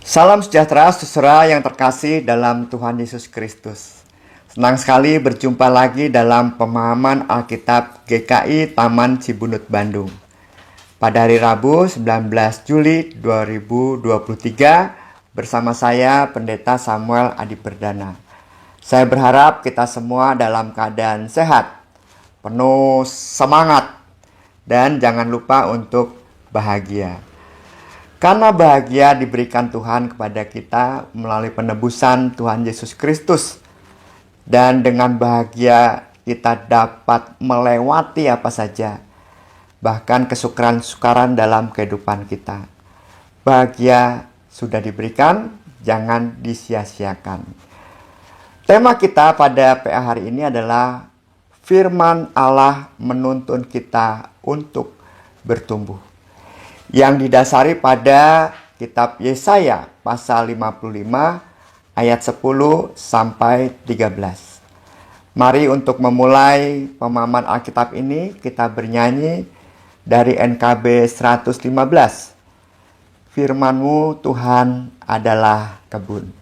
Salam sejahtera saudara yang terkasih dalam Tuhan Yesus Kristus. Senang sekali berjumpa lagi dalam pemahaman Alkitab GKI Taman Cibunut Bandung. Pada hari Rabu 19 Juli 2023 bersama saya Pendeta Samuel Adi Perdana. Saya berharap kita semua dalam keadaan sehat, penuh semangat, dan jangan lupa untuk bahagia. Karena bahagia diberikan Tuhan kepada kita melalui penebusan Tuhan Yesus Kristus. Dan dengan bahagia kita dapat melewati apa saja. Bahkan kesukaran-sukaran dalam kehidupan kita. Bahagia sudah diberikan, jangan disia-siakan. Tema kita pada PA hari ini adalah Firman Allah menuntun kita untuk bertumbuh, yang didasari pada kitab Yesaya pasal 55 ayat 10 sampai 13. Mari untuk memulai pemahaman Alkitab ini kita bernyanyi dari NKB 115. Firman-Mu Tuhan adalah kebun.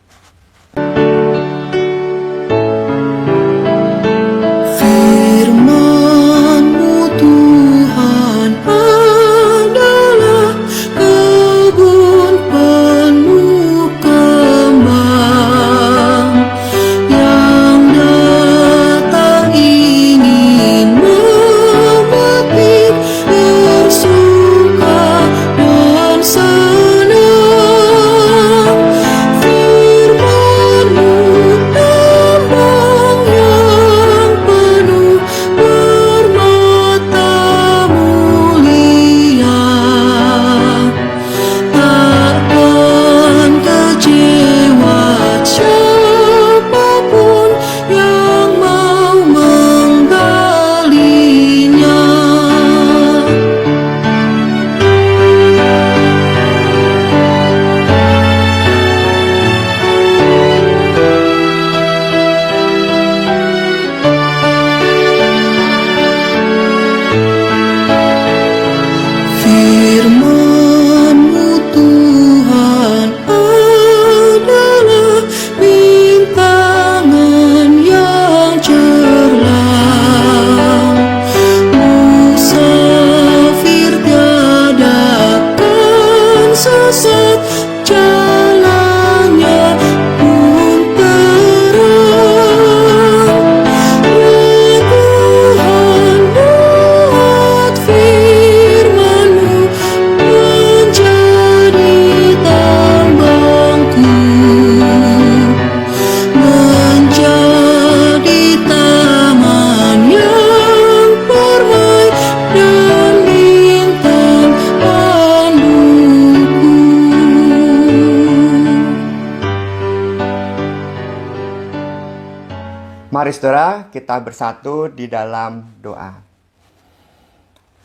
Mari saudara, kita bersatu di dalam doa.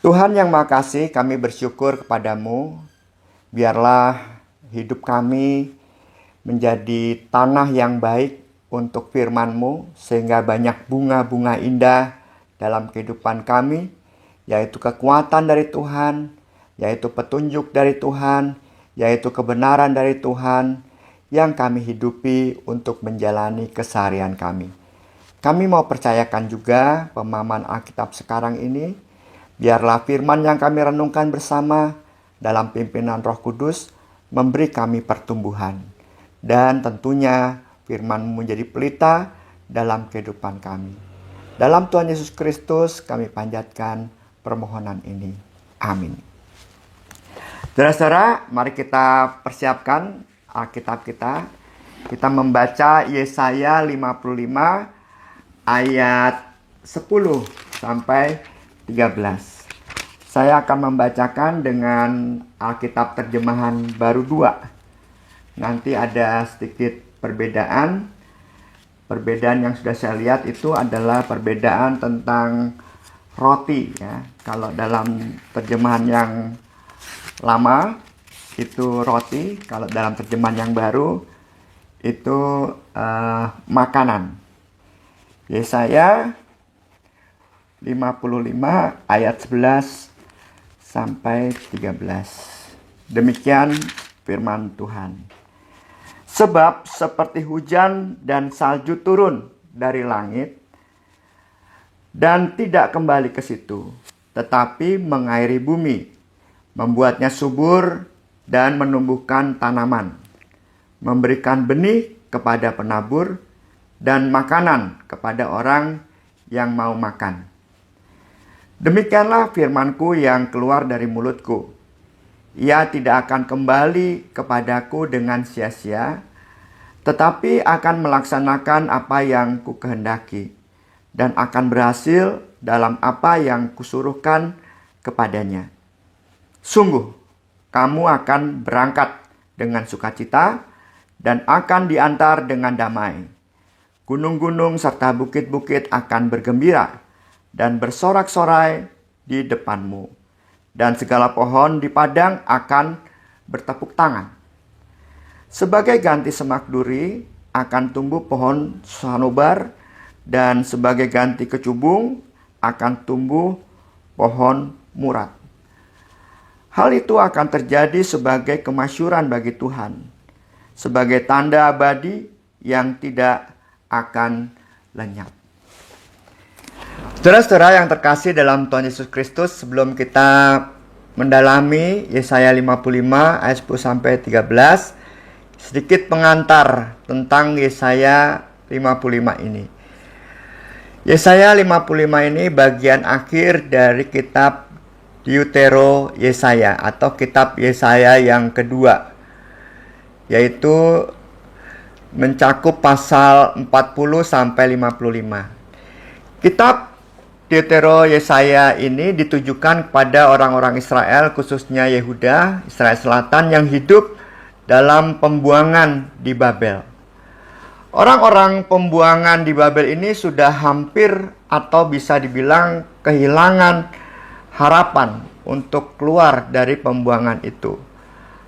Tuhan yang Maha Kasih, kami bersyukur kepadamu. Biarlah hidup kami menjadi tanah yang baik untuk firman-Mu, sehingga banyak bunga-bunga indah dalam kehidupan kami, yaitu kekuatan dari Tuhan, yaitu petunjuk dari Tuhan, yaitu kebenaran dari Tuhan, yang kami hidupi untuk menjalani keseharian kami. Kami mau percayakan juga pemahaman Alkitab sekarang ini. Biarlah firman yang kami renungkan bersama dalam pimpinan Roh Kudus memberi kami pertumbuhan. Dan tentunya firman-Mu menjadi pelita dalam kehidupan kami. Dalam Tuhan Yesus Kristus kami panjatkan permohonan ini. Amin. Saudara-saudara, mari kita persiapkan Alkitab kita. Kita membaca Yesaya 55 ayat 10 sampai 13. Saya akan membacakan dengan Alkitab terjemahan baru 2. Nanti ada sedikit perbedaan. Perbedaan yang sudah saya lihat itu adalah perbedaan tentang roti ya. Kalau dalam terjemahan yang lama itu roti, kalau dalam terjemahan yang baru itu makanan. Yesaya 55 ayat 11 sampai 13. Demikian firman Tuhan. Sebab seperti hujan dan salju turun dari langit dan tidak kembali ke situ, tetapi mengairi bumi, membuatnya subur dan menumbuhkan tanaman, memberikan benih kepada penabur dan makanan kepada orang yang mau makan. Demikianlah firman-Ku yang keluar dari mulutku. Ia tidak akan kembali kepadaku dengan sia-sia, tetapi akan melaksanakan apa yang Kukehendaki dan akan berhasil dalam apa yang Kusuruhkan kepadanya. Sungguh, kamu akan berangkat dengan sukacita dan akan diantar dengan damai. Gunung-gunung serta bukit-bukit akan bergembira dan bersorak-sorai di depanmu. Dan segala pohon di padang akan bertepuk tangan. Sebagai ganti semak duri akan tumbuh pohon sanobar, dan sebagai ganti kecubung akan tumbuh pohon murad. Hal itu akan terjadi sebagai kemasyuran bagi Tuhan, sebagai tanda abadi yang tidak akan lenyap. Saudara-saudara yang terkasih dalam Tuhan Yesus Kristus, sebelum kita mendalami Yesaya 55 ayat 10 sampai 13, sedikit pengantar tentang Yesaya 55 ini. Yesaya 55 ini bagian akhir dari kitab Deutero Yesaya atau kitab Yesaya yang kedua, yaitu mencakup pasal 40 sampai 55. Kitab Deutero Yesaya ini ditujukan kepada orang-orang Israel, khususnya Yehuda, Israel Selatan yang hidup dalam pembuangan di Babel. Orang-orang pembuangan di Babel ini sudah hampir atau bisa dibilang kehilangan harapan untuk keluar dari pembuangan itu.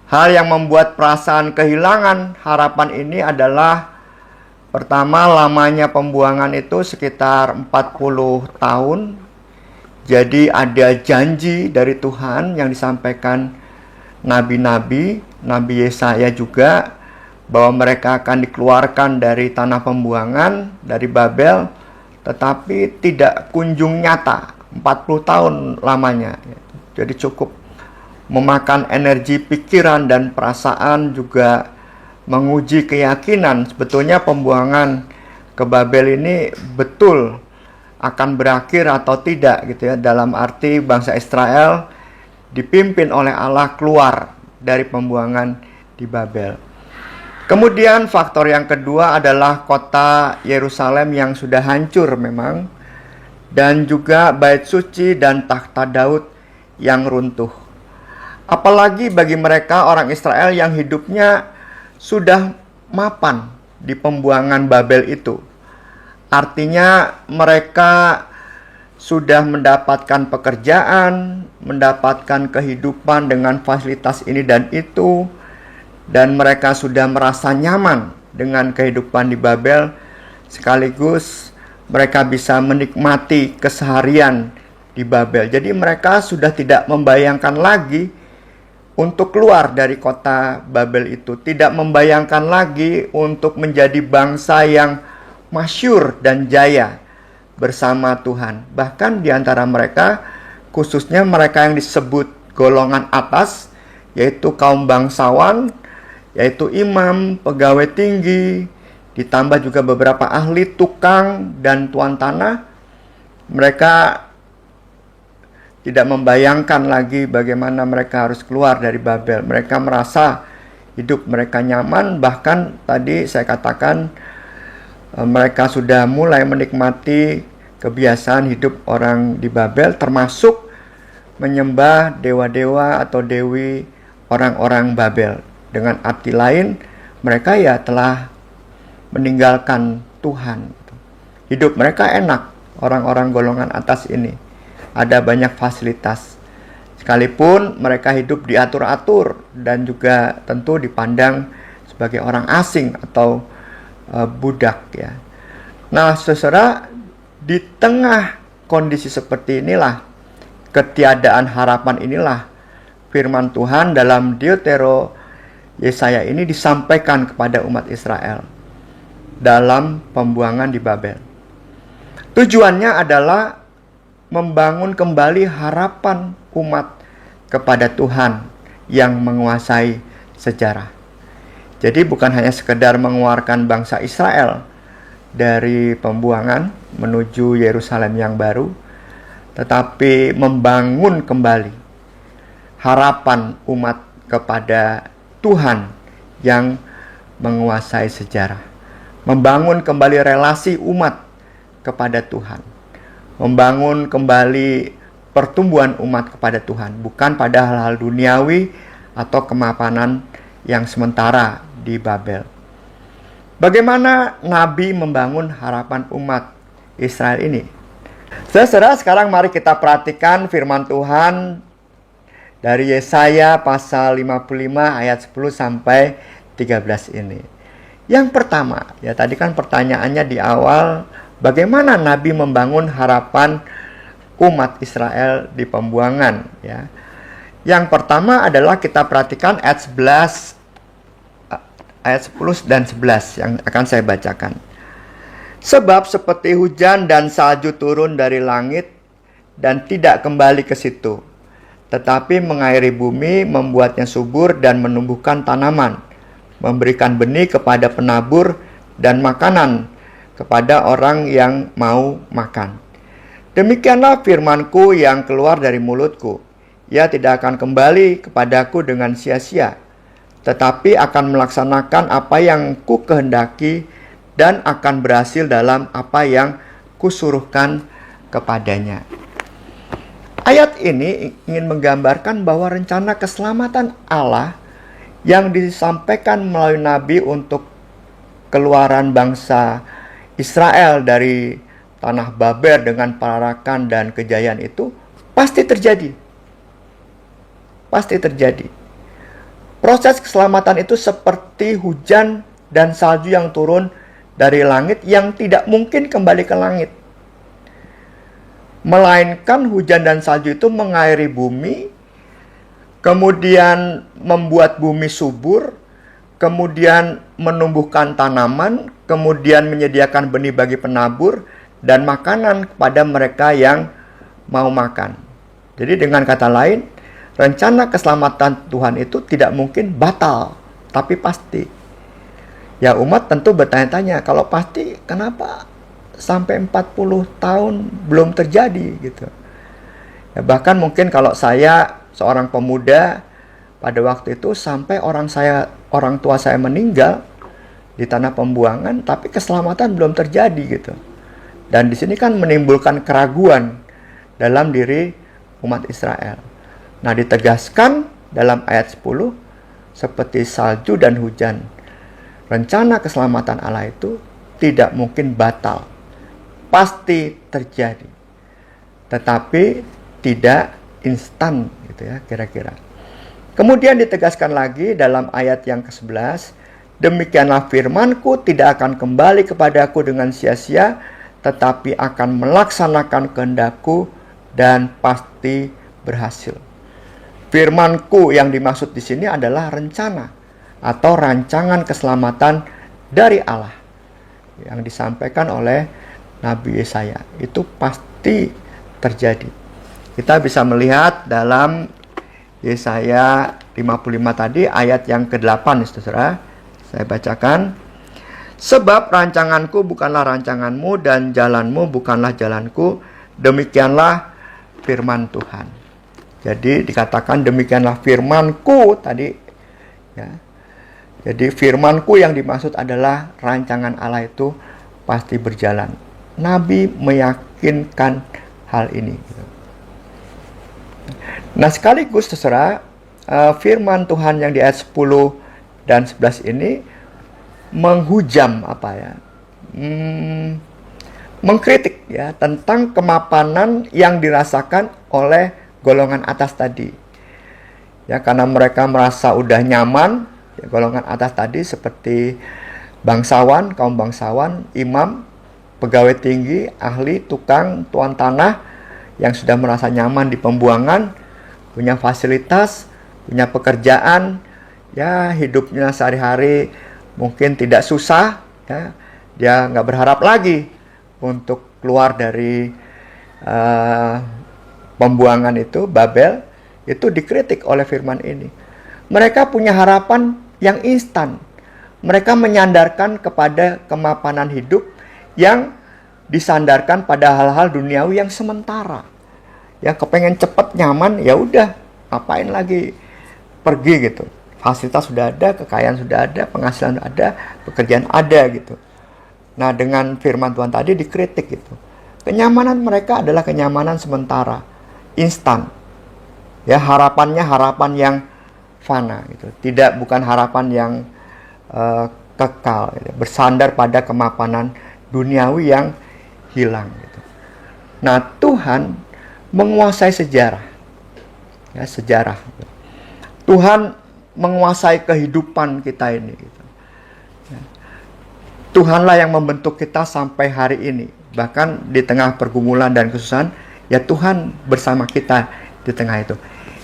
Hal yang membuat perasaan kehilangan harapan ini adalah pertama, lamanya pembuangan itu sekitar 40 tahun. Jadi ada janji dari Tuhan yang disampaikan nabi-nabi, Nabi Yesaya juga, bahwa mereka akan dikeluarkan dari tanah pembuangan, dari Babel, tetapi tidak kunjung nyata. 40 tahun lamanya. Jadi cukup memakan energi pikiran dan perasaan, juga menguji keyakinan sebetulnya pembuangan ke Babel ini betul akan berakhir atau tidak gitu ya, dalam arti bangsa Israel dipimpin oleh Allah keluar dari pembuangan di Babel. Kemudian faktor yang kedua adalah kota Yerusalem yang sudah hancur memang, dan juga bait suci dan takhta Daud yang runtuh. Apalagi bagi mereka orang Israel yang hidupnya sudah mapan di pembuangan Babel itu. Artinya mereka sudah mendapatkan pekerjaan, mendapatkan kehidupan dengan fasilitas ini dan itu, dan mereka sudah merasa nyaman dengan kehidupan di Babel, sekaligus mereka bisa menikmati keseharian di Babel. Jadi mereka sudah tidak membayangkan lagi untuk keluar dari kota Babel itu, tidak membayangkan lagi untuk menjadi bangsa yang masyhur dan jaya bersama Tuhan. Bahkan di antara mereka, khususnya mereka yang disebut golongan atas, yaitu kaum bangsawan, yaitu imam, pegawai tinggi, ditambah juga beberapa ahli, tukang, dan tuan tanah, mereka tidak membayangkan lagi bagaimana mereka harus keluar dari Babel. Mereka merasa hidup mereka nyaman, bahkan tadi saya katakan mereka sudah mulai menikmati kebiasaan hidup orang di Babel, termasuk menyembah dewa-dewa atau dewi orang-orang Babel. Dengan arti lain, mereka ya telah meninggalkan Tuhan. Hidup mereka enak, orang-orang golongan atas ini. Ada banyak fasilitas. Sekalipun mereka hidup diatur-atur dan juga tentu dipandang sebagai orang asing atau budak ya. Nah, saudara, di tengah kondisi seperti inilah, ketiadaan harapan inilah, firman Tuhan dalam Deutero Yesaya ini disampaikan kepada umat Israel dalam pembuangan di Babel. Tujuannya adalah membangun kembali harapan umat kepada Tuhan yang menguasai sejarah. Jadi bukan hanya sekedar mengeluarkan bangsa Israel dari pembuangan menuju Yerusalem yang baru, tetapi membangun kembali harapan umat kepada Tuhan yang menguasai sejarah. Membangun kembali relasi umat kepada Tuhan. Membangun kembali pertumbuhan umat kepada Tuhan. Bukan pada hal-hal duniawi atau kemapanan yang sementara di Babel. Bagaimana Nabi membangun harapan umat Israel ini? Saudara, sekarang mari kita perhatikan firman Tuhan dari Yesaya pasal 55 ayat 10 sampai 13 ini. Yang pertama, ya tadi kan pertanyaannya di awal, bagaimana Nabi membangun harapan umat Israel di pembuangan, ya. Yang pertama adalah kita perhatikan ayat 11, ayat 10 dan 11 yang akan saya bacakan. Sebab seperti hujan dan salju turun dari langit dan tidak kembali ke situ, tetapi mengairi bumi, membuatnya subur dan menumbuhkan tanaman, memberikan benih kepada penabur dan makanan kepada orang yang mau makan. Demikianlah firman-Ku yang keluar dari mulutku. Ia tidak akan kembali kepadaku dengan sia-sia, tetapi akan melaksanakan apa yang Ku kehendaki dan akan berhasil dalam apa yang Kusuruhkan kepadanya. Ayat ini ingin menggambarkan bahwa rencana keselamatan Allah yang disampaikan melalui Nabi untuk keluaran bangsa Israel dari tanah Babel dengan penarakan dan kejayaan itu pasti terjadi. Pasti terjadi. Proses keselamatan itu seperti hujan dan salju yang turun dari langit yang tidak mungkin kembali ke langit. Melainkan hujan dan salju itu mengairi bumi, kemudian membuat bumi subur, kemudian menumbuhkan tanaman, kemudian menyediakan benih bagi penabur, dan makanan kepada mereka yang mau makan. Jadi dengan kata lain, rencana keselamatan Tuhan itu tidak mungkin batal, tapi pasti. Ya, umat tentu bertanya-tanya, kalau pasti kenapa sampai 40 tahun belum terjadi gitu. Ya, bahkan mungkin kalau saya seorang pemuda pada waktu itu sampai orang tua saya meninggal di tanah pembuangan, tapi keselamatan belum terjadi gitu. Dan di sini kan menimbulkan keraguan dalam diri umat Israel. Nah, ditegaskan dalam ayat 10 seperti salju dan hujan. Rencana keselamatan Allah itu tidak mungkin batal. Pasti terjadi, tetapi tidak instan gitu ya kira-kira. Kemudian ditegaskan lagi dalam ayat yang ke-11, demikianlah firman-Ku tidak akan kembali kepadaku dengan sia-sia, tetapi akan melaksanakan kehendak-Ku dan pasti berhasil. Firman-Ku yang dimaksud di sini adalah rencana atau rancangan keselamatan dari Allah yang disampaikan oleh Nabi Yesaya. Itu pasti terjadi. Kita bisa melihat dalam Yesaya 55 tadi ayat yang ke-8, saudara. Saya bacakan. Sebab rancanganku bukanlah rancanganmu dan jalanmu bukanlah jalanku. Demikianlah firman Tuhan. Jadi dikatakan demikianlah firmanku tadi. Ya. Jadi firmanku yang dimaksud adalah rancangan Allah itu pasti berjalan. Nabi meyakinkan hal ini. Nah, sekaligus saudara, firman Tuhan yang di ayat 10 dan 11 ini menghujam mengkritik ya tentang kemapanan yang dirasakan oleh golongan atas tadi. Ya, karena mereka merasa udah nyaman, ya, golongan atas tadi seperti bangsawan, kaum bangsawan, imam, pegawai tinggi, ahli, tukang, tuan tanah yang sudah merasa nyaman di pembuangan, punya fasilitas, punya pekerjaan ya hidupnya sehari-hari mungkin tidak susah, ya, dia nggak berharap lagi untuk keluar dari pembuangan itu, Babel, itu dikritik oleh firman ini. Mereka punya harapan yang instan. Mereka menyandarkan kepada kemapanan hidup yang disandarkan pada hal-hal duniawi yang sementara. Ya kepengen cepet nyaman, ya udah, ngapain lagi pergi gitu. Fasilitas sudah ada, kekayaan sudah ada, penghasilan sudah ada, pekerjaan ada gitu. Nah, dengan firman Tuhan tadi dikritik gitu. Kenyamanan mereka adalah kenyamanan sementara, instan. Ya, harapannya harapan yang fana gitu. Tidak, bukan harapan yang kekal gitu. Bersandar pada kemapanan duniawi yang hilang gitu. Nah, Tuhan menguasai sejarah. Ya, sejarah. Tuhan menguasai kehidupan kita ini gitu. Tuhanlah yang membentuk kita sampai hari ini. Bahkan di tengah pergumulan dan kesusahan, ya Tuhan bersama kita di tengah itu.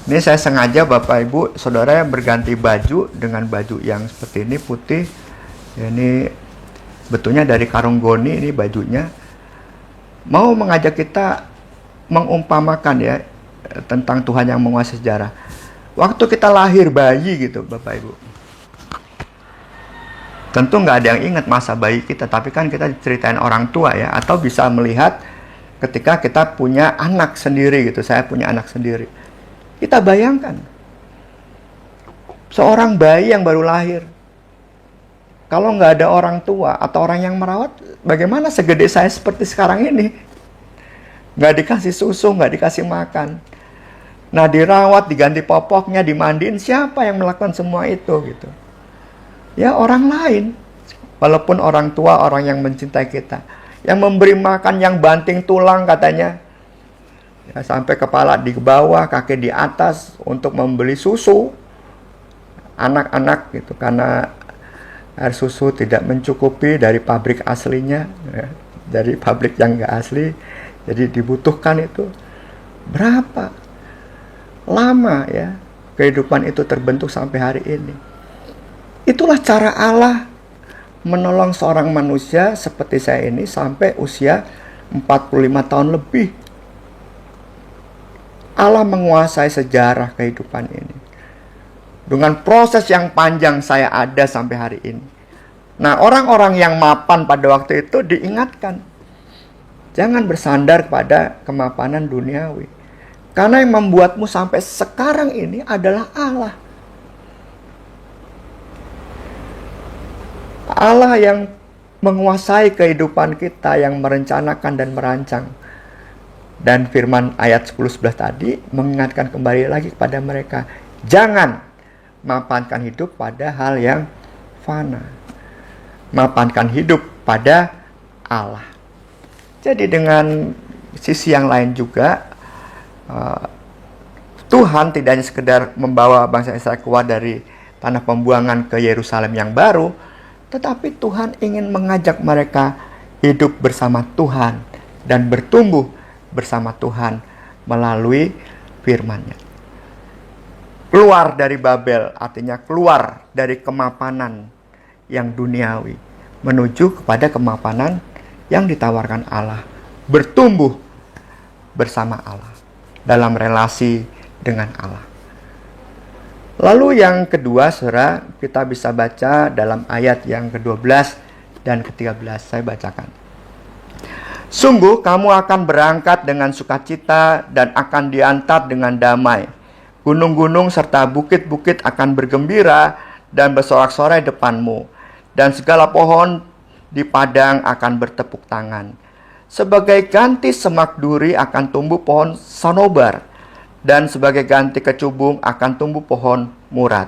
Ini saya sengaja Bapak Ibu Saudara berganti baju dengan baju yang seperti ini, putih. Ini betulnya dari Karung Goni, ini bajunya. Mau mengajak kita mengumpamakan ya tentang Tuhan yang menguasai sejarah. Waktu kita lahir bayi gitu Bapak Ibu. Tentu nggak ada yang ingat masa bayi kita, tapi kan kita ceritain orang tua ya, atau bisa melihat ketika kita punya anak sendiri gitu. Saya punya anak sendiri. Kita bayangkan seorang bayi yang baru lahir. Kalau nggak ada orang tua atau orang yang merawat, bagaimana segede saya seperti sekarang ini? Nggak dikasih susu, nggak dikasih makan. Nah, dirawat, diganti popoknya, dimandiin, siapa yang melakukan semua itu gitu? Ya orang lain, walaupun orang tua, orang yang mencintai kita, yang memberi makan, yang banting tulang katanya, ya, sampai kepala di bawah, kaki di atas untuk membeli susu anak-anak gitu, karena air susu tidak mencukupi dari pabrik aslinya, ya, dari pabrik yang nggak asli, jadi dibutuhkan itu berapa lama ya kehidupan itu terbentuk sampai hari ini. Itulah cara Allah menolong seorang manusia seperti saya ini sampai usia 45 tahun lebih. Allah menguasai sejarah kehidupan ini. Dengan proses yang panjang saya ada sampai hari ini. Nah, orang-orang yang mapan pada waktu itu diingatkan. Jangan bersandar pada kemapanan duniawi. Karena yang membuatmu sampai sekarang ini adalah Allah. Allah yang menguasai kehidupan kita, yang merencanakan dan merancang. Dan firman ayat 10-11 tadi mengingatkan kembali lagi kepada mereka. Jangan mapankan hidup pada hal yang fana. Mapankan hidup pada Allah. Jadi dengan sisi yang lain juga, Tuhan tidak hanya sekedar membawa bangsa Israel keluar dari tanah pembuangan ke Yerusalem yang baru, tetapi Tuhan ingin mengajak mereka hidup bersama Tuhan dan bertumbuh bersama Tuhan melalui firman-Nya. Keluar dari Babel artinya keluar dari kemapanan yang duniawi menuju kepada kemapanan yang ditawarkan Allah, bertumbuh bersama Allah dalam relasi dengan Allah. Lalu yang kedua, saudara, kita bisa baca dalam ayat yang ke-12 dan ke-13. Saya bacakan. Sungguh kamu akan berangkat dengan sukacita dan akan diantar dengan damai. Gunung-gunung serta bukit-bukit akan bergembira dan bersorak-sorai depanmu. Dan segala pohon di padang akan bertepuk tangan. Sebagai ganti semak duri akan tumbuh pohon sanobar, dan sebagai ganti kecubung akan tumbuh pohon murad.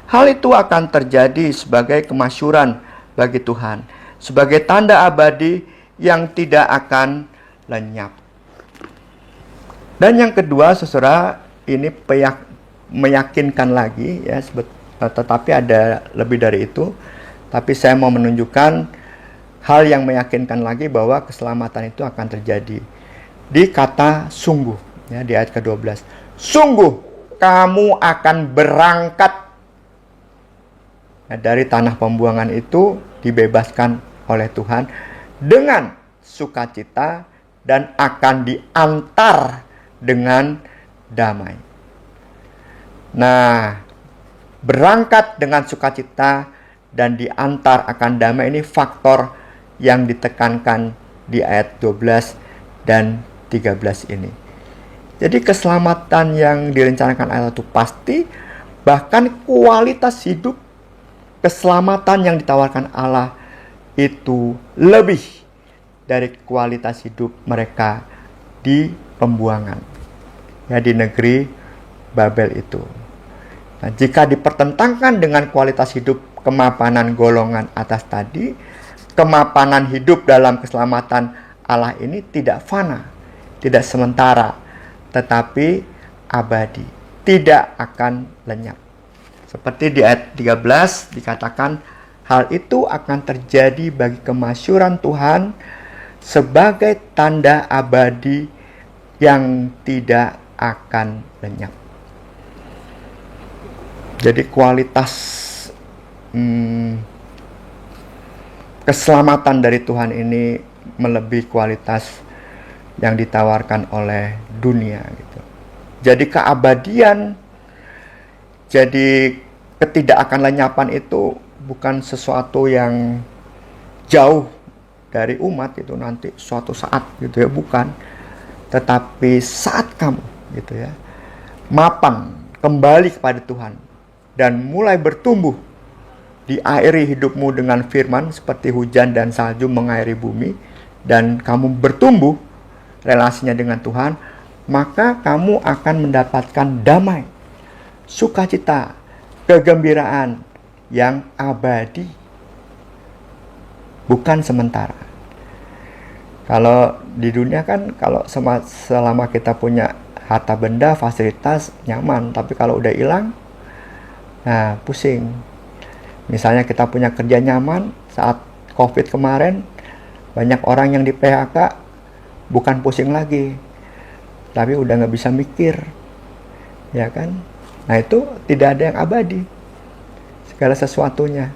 Hal itu akan terjadi sebagai kemasyuran bagi Tuhan, sebagai tanda abadi yang tidak akan lenyap. Dan yang kedua, saudara, ini meyakinkan lagi ya, tetapi ada lebih dari itu. Tapi saya mau menunjukkan hal yang meyakinkan lagi bahwa keselamatan itu akan terjadi. Di kata sungguh, ya, di ayat ke-12. Sungguh kamu akan berangkat Nah, dari tanah pembuangan itu dibebaskan oleh Tuhan dengan sukacita dan akan diantar dengan damai. Nah, berangkat dengan sukacita dan diantar akan damai ini faktor yang ditekankan di ayat 12 dan 13 ini. Jadi keselamatan yang direncanakan Allah itu pasti, bahkan kualitas hidup keselamatan yang ditawarkan Allah itu lebih dari kualitas hidup mereka di pembuangan, ya, di negeri Babel itu. Nah, jika dipertentangkan dengan kualitas hidup kemapanan golongan atas tadi, kemapanan hidup dalam keselamatan Allah ini tidak fana, tidak sementara, tetapi abadi, tidak akan lenyap. Seperti di ayat 13 dikatakan, hal itu akan terjadi bagi kemasyuran Tuhan sebagai tanda abadi yang tidak akan lenyap. Jadi kualitas keselamatan dari Tuhan ini melebihi kualitas yang ditawarkan oleh dunia gitu. Jadi keabadian, jadi ketidakakanlenyapan itu bukan sesuatu yang jauh dari umat itu nanti suatu saat gitu ya, bukan. Tetapi saat kamu gitu ya, mapan kembali kepada Tuhan dan mulai bertumbuh, diairi hidupmu dengan firman seperti hujan dan salju mengairi bumi, dan kamu bertumbuh relasinya dengan Tuhan, maka kamu akan mendapatkan damai, sukacita, kegembiraan yang abadi, bukan sementara. Kalau di dunia kan, kalau selama kita punya harta benda, fasilitas, nyaman. Tapi kalau udah hilang, nah pusing. Misalnya kita punya kerja nyaman, saat COVID kemarin, banyak orang yang di PHK, bukan pusing lagi, tapi udah nggak bisa mikir, ya kan? Nah itu tidak ada yang abadi, segala sesuatunya.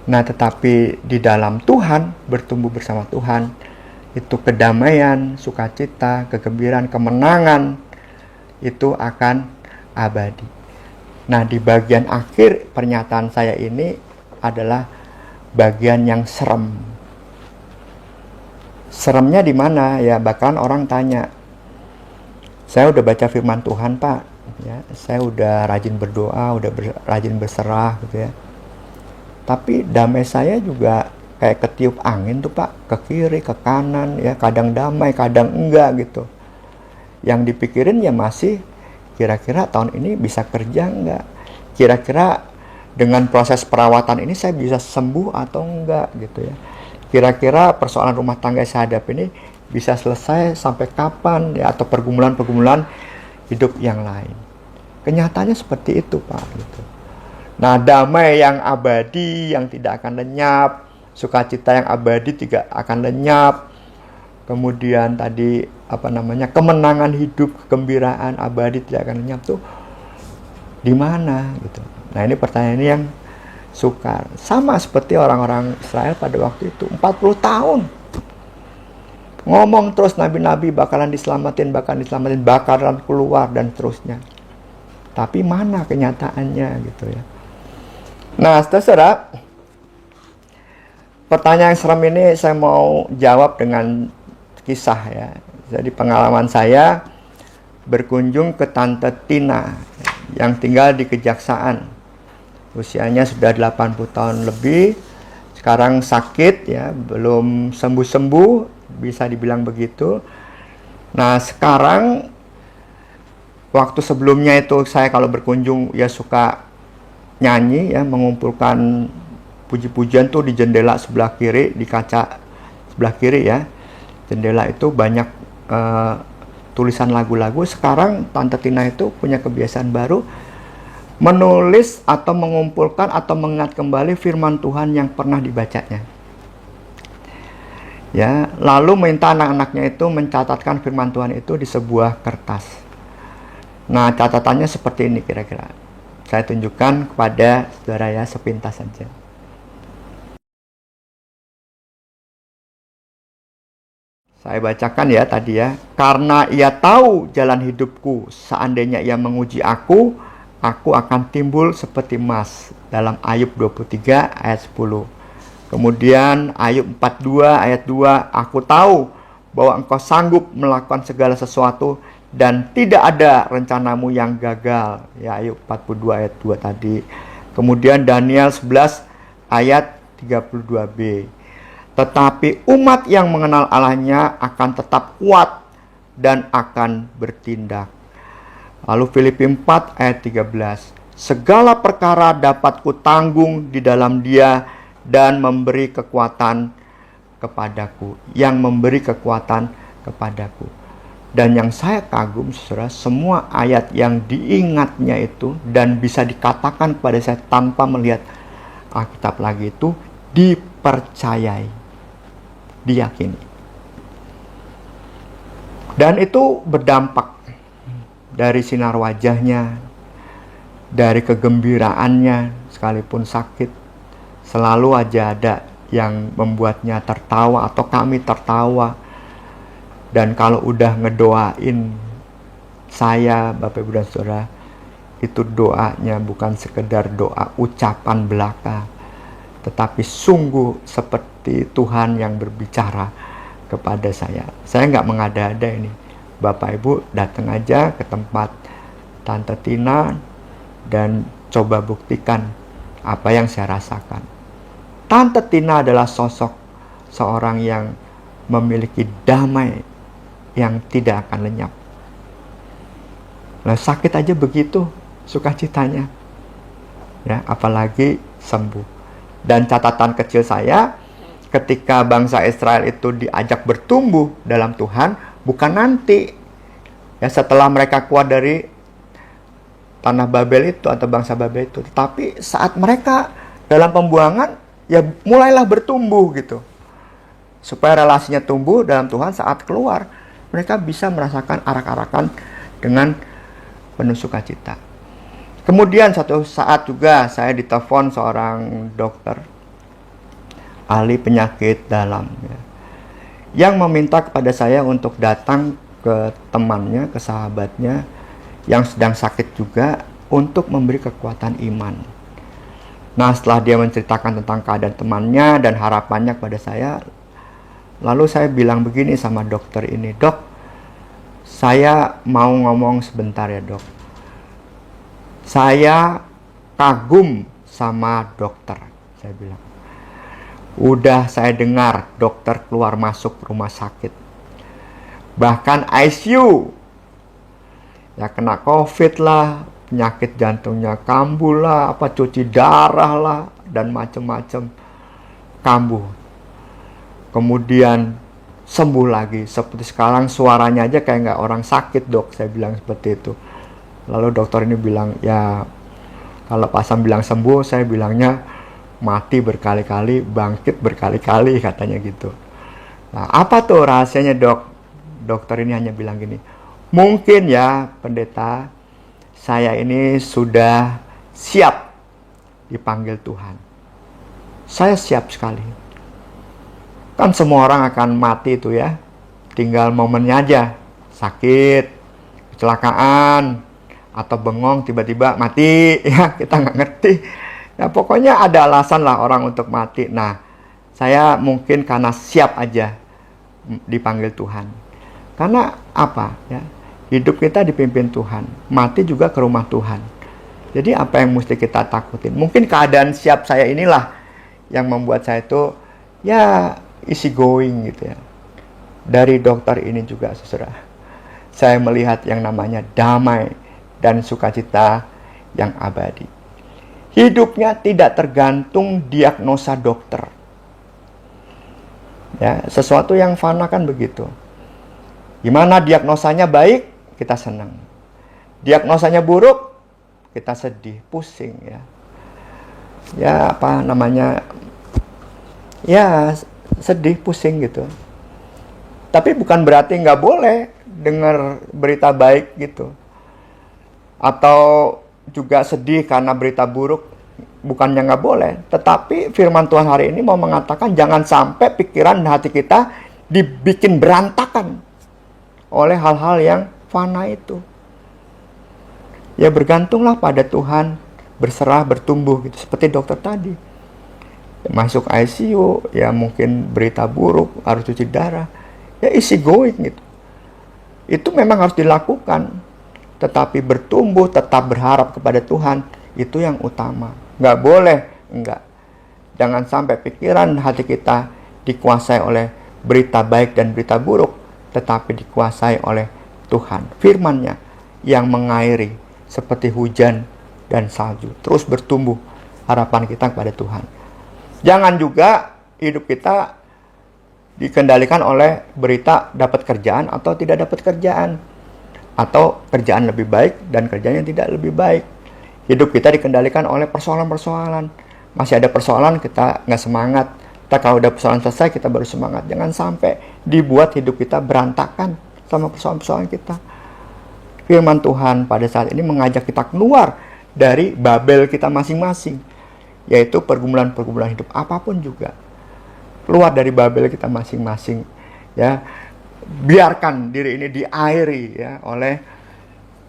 Nah tetapi di dalam Tuhan, bertumbuh bersama Tuhan, itu kedamaian, sukacita, kegembiraan, kemenangan, itu akan abadi. Nah di bagian akhir pernyataan saya ini adalah bagian yang serem. Seremnya di mana? Ya bahkan orang tanya, saya udah baca firman Tuhan Pak, ya, saya udah rajin berdoa, udah rajin berserah gitu ya. Tapi damai saya juga kayak ketiup angin tuh Pak, ke kiri, ke kanan, ya kadang damai, kadang enggak gitu. Yang dipikirin ya masih, kira-kira tahun ini bisa kerja enggak? Kira-kira dengan proses perawatan ini saya bisa sembuh atau enggak gitu ya. Kira-kira persoalan rumah tangga saya hadapi ini bisa selesai sampai kapan ya, atau pergumulan-pergumulan hidup yang lain. Kenyataannya seperti itu Pak gitu. Nah, damai yang abadi yang tidak akan lenyap, sukacita yang abadi tidak akan lenyap. Kemudian tadi kemenangan hidup, kegembiraan abadi tidak akan lenyap tuh di mana gitu. Nah, ini pertanyaan yang sukar. Sama seperti orang-orang Israel pada waktu itu, 40 tahun. Ngomong terus nabi-nabi bakalan diselamatin, bakalan keluar dan seterusnya. Tapi mana kenyataannya gitu ya. Nah, saudara, pertanyaan yang serem ini saya mau jawab dengan kisah ya. Jadi pengalaman saya berkunjung ke Tante Tina yang tinggal di Kejaksaan. Usianya sudah 80 tahun lebih. Sekarang sakit ya, belum sembuh-sembuh, bisa dibilang begitu. Nah, sekarang waktu sebelumnya itu saya kalau berkunjung ya suka nyanyi ya, mengumpulkan puji-pujian tuh di jendela sebelah kiri, di kaca sebelah kiri ya. Jendela itu banyak tulisan lagu-lagu. Sekarang Tante Tina itu punya kebiasaan baru, menulis atau mengumpulkan atau mengingat kembali firman Tuhan yang pernah dibacanya. Ya, lalu minta anak-anaknya itu mencatatkan firman Tuhan itu di sebuah kertas. Nah, catatannya seperti ini kira-kira. Saya tunjukkan kepada saudara ya, sepintas saja. Saya bacakan ya tadi ya. Karena ia tahu jalan hidupku, seandainya ia menguji aku akan timbul seperti emas. Dalam Ayub 23 ayat 10. Kemudian Ayub 42 ayat 2, aku tahu bahwa engkau sanggup melakukan segala sesuatu dan tidak ada rencanamu yang gagal. Ya, Ayub 42 ayat 2 tadi. Kemudian Daniel 11 ayat 32b. Tetapi umat yang mengenal Allahnya akan tetap kuat dan akan bertindak. Lalu Filipi 4 ayat 13. Segala perkara dapat kutanggung di dalam Dia dan memberi kekuatan kepadaku. Yang memberi kekuatan kepadaku. Dan yang saya kagum, saudara, semua ayat yang diingatnya itu dan bisa dikatakan kepada saya tanpa melihat Alkitab lagi itu dipercayai, diyakini. Dan itu berdampak dari sinar wajahnya, dari kegembiraannya, sekalipun sakit, selalu aja ada yang membuatnya tertawa atau kami tertawa. Dan kalau udah ngedoain saya, Bapak Ibu dan Saudara, itu doanya bukan sekedar doa ucapan belaka, tetapi sungguh seperti Tuhan yang berbicara kepada saya. Saya nggak mengada-ada ini. Bapak Ibu datang aja ke tempat Tante Tina dan coba buktikan apa yang saya rasakan. Tante Tina adalah sosok seorang yang memiliki damai yang tidak akan lenyap. Nah, sakit aja begitu sukacitanya. Ya, apalagi sembuh. Dan catatan kecil saya, ketika bangsa Israel itu diajak bertumbuh dalam Tuhan, bukan nanti ya setelah mereka keluar dari tanah Babel itu atau bangsa Babel itu, tetapi saat mereka dalam pembuangan ya mulailah bertumbuh gitu. Supaya relasinya tumbuh dalam Tuhan, saat keluar mereka bisa merasakan arak-arakan dengan penuh sukacita. Kemudian suatu saat juga saya ditelepon seorang dokter ahli penyakit dalam ya, yang meminta kepada saya untuk datang ke temannya, ke sahabatnya yang sedang sakit juga, untuk memberi kekuatan iman. Nah, setelah dia menceritakan tentang keadaan temannya dan harapannya kepada saya, lalu saya bilang begini sama dokter ini, "Dok, saya mau ngomong sebentar ya, Dok. Saya kagum sama dokter," saya bilang. Udah saya dengar dokter keluar masuk rumah sakit, bahkan ICU, ya kena COVID lah, penyakit jantungnya kambuh lah, apa cuci darah lah, dan macam-macam kambuh. Kemudian sembuh lagi, seperti sekarang suaranya aja kayak nggak orang sakit, Dok, saya bilang seperti itu. Lalu dokter ini bilang, ya kalau pasang bilang sembuh, saya bilangnya mati berkali-kali, bangkit berkali-kali, katanya gitu. Nah, apa tuh rahasianya, Dok? Dokter ini hanya bilang gini, mungkin ya pendeta, saya ini sudah siap dipanggil Tuhan. Saya siap sekali. Kan semua orang akan mati itu ya, tinggal momennya aja, sakit, kecelakaan, atau bengong tiba-tiba mati, ya kita nggak ngerti. Nah, pokoknya ada alasan lah orang untuk mati. Nah, saya mungkin karena siap aja dipanggil Tuhan. Karena apa ya? Hidup kita dipimpin Tuhan, mati juga ke rumah Tuhan. Jadi apa yang mesti kita takutin? Mungkin keadaan siap saya inilah yang membuat saya itu ya easy going gitu ya. Dari dokter ini juga, saudara, saya melihat yang namanya damai dan sukacita yang abadi. Hidupnya tidak tergantung diagnosa dokter. Ya, sesuatu yang fana kan begitu. Gimana diagnosanya baik, kita senang. Diagnosanya buruk, kita sedih, pusing ya. Ya apa namanya? Ya sedih, pusing gitu. Tapi bukan berarti nggak boleh dengar berita baik gitu. Atau juga sedih karena berita buruk, bukannya nggak boleh. Tetapi firman Tuhan hari ini mau mengatakan jangan sampai pikiran dan hati kita dibikin berantakan oleh hal-hal yang fana itu. Ya bergantunglah pada Tuhan, berserah, bertumbuh gitu. Seperti dokter tadi. Masuk ICU, ya mungkin berita buruk, harus cuci darah. Ya easy going gitu. Itu memang harus dilakukan. Tetapi bertumbuh, tetap berharap kepada Tuhan, itu yang utama. Nggak boleh, enggak. Jangan sampai pikiran hati kita dikuasai oleh berita baik dan berita buruk, tetapi dikuasai oleh Tuhan. Firman-Nya yang mengairi seperti hujan dan salju. Terus bertumbuh harapan kita kepada Tuhan. Jangan juga hidup kita dikendalikan oleh berita dapat kerjaan atau tidak dapat kerjaan. Atau kerjaan lebih baik dan kerjaan yang tidak lebih baik. Hidup kita dikendalikan oleh persoalan-persoalan. Masih ada persoalan, kita nggak semangat. Kita kalau udah persoalan selesai, kita baru semangat. Jangan sampai dibuat hidup kita berantakan sama persoalan-persoalan kita. Firman Tuhan pada saat ini mengajak kita keluar dari Babel kita masing-masing. Yaitu pergumulan-pergumulan hidup apapun juga. Keluar dari Babel kita masing-masing. Ya, biarkan diri ini diairi ya oleh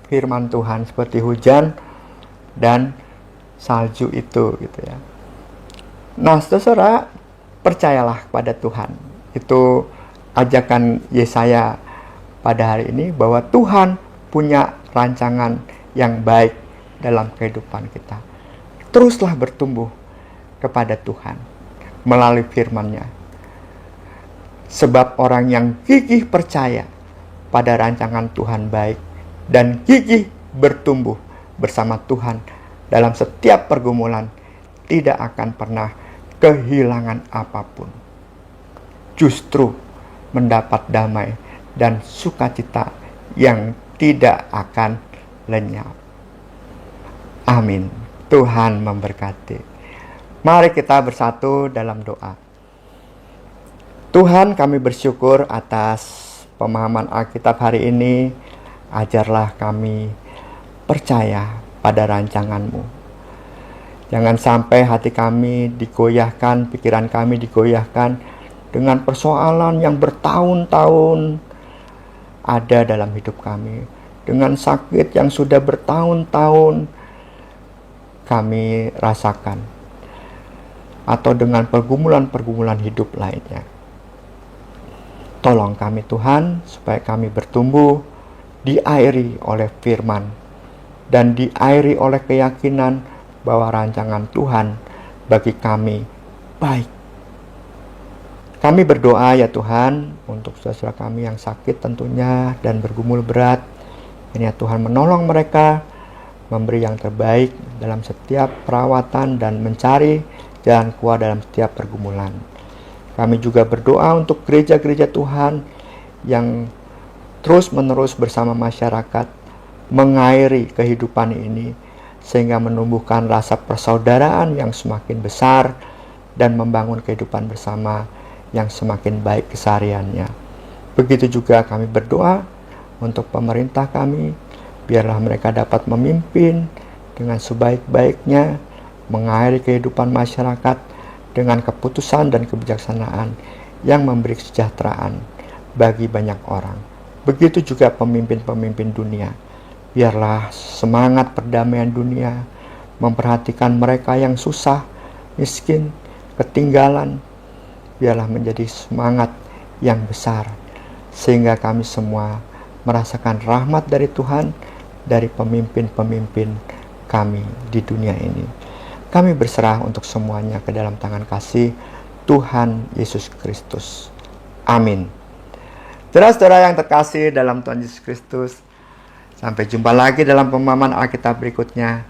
firman Tuhan seperti hujan dan salju itu gitu ya. Nah, saudara, percayalah pada Tuhan. Itu ajakan Yesaya pada hari ini bahwa Tuhan punya rancangan yang baik dalam kehidupan kita. Teruslah bertumbuh kepada Tuhan melalui firman-Nya. Sebab orang yang gigih percaya pada rancangan Tuhan baik dan gigih bertumbuh bersama Tuhan dalam setiap pergumulan tidak akan pernah kehilangan apapun. Justru mendapat damai dan sukacita yang tidak akan lenyap. Amin. Tuhan memberkati. Mari kita bersatu dalam doa. Tuhan, kami bersyukur atas pemahaman Alkitab hari ini. Ajarlah kami percaya pada rancangan-Mu. Jangan sampai hati kami digoyahkan, pikiran kami digoyahkan dengan persoalan yang bertahun-tahun ada dalam hidup kami. Dengan sakit yang sudah bertahun-tahun kami rasakan. Atau dengan pergumulan-pergumulan hidup lainnya. Tolong kami Tuhan, supaya kami bertumbuh, diairi oleh firman, dan diairi oleh keyakinan bahwa rancangan Tuhan bagi kami baik. Kami berdoa ya Tuhan, untuk saudara kami yang sakit tentunya, dan bergumul berat. Ini ya Tuhan, menolong mereka, memberi yang terbaik dalam setiap perawatan, dan mencari jalan keluar dalam setiap pergumulan. Kami juga berdoa untuk gereja-gereja Tuhan yang terus-menerus bersama masyarakat mengairi kehidupan ini sehingga menumbuhkan rasa persaudaraan yang semakin besar dan membangun kehidupan bersama yang semakin baik kesehariannya. Begitu juga kami berdoa untuk pemerintah kami, biarlah mereka dapat memimpin dengan sebaik-baiknya, mengairi kehidupan masyarakat dengan keputusan dan kebijaksanaan yang memberi kesejahteraan bagi banyak orang. Begitu juga pemimpin-pemimpin dunia. Biarlah semangat perdamaian dunia memperhatikan mereka yang susah, miskin, ketinggalan. Biarlah menjadi semangat yang besar, sehingga kami semua merasakan rahmat dari Tuhan, dari pemimpin-pemimpin kami di dunia ini. Kami berserah untuk semuanya ke dalam tangan kasih Tuhan Yesus Kristus. Amin. Saudara-saudara yang terkasih dalam Tuhan Yesus Kristus, sampai jumpa lagi dalam pemahaman Alkitab berikutnya.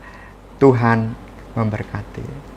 Tuhan memberkati.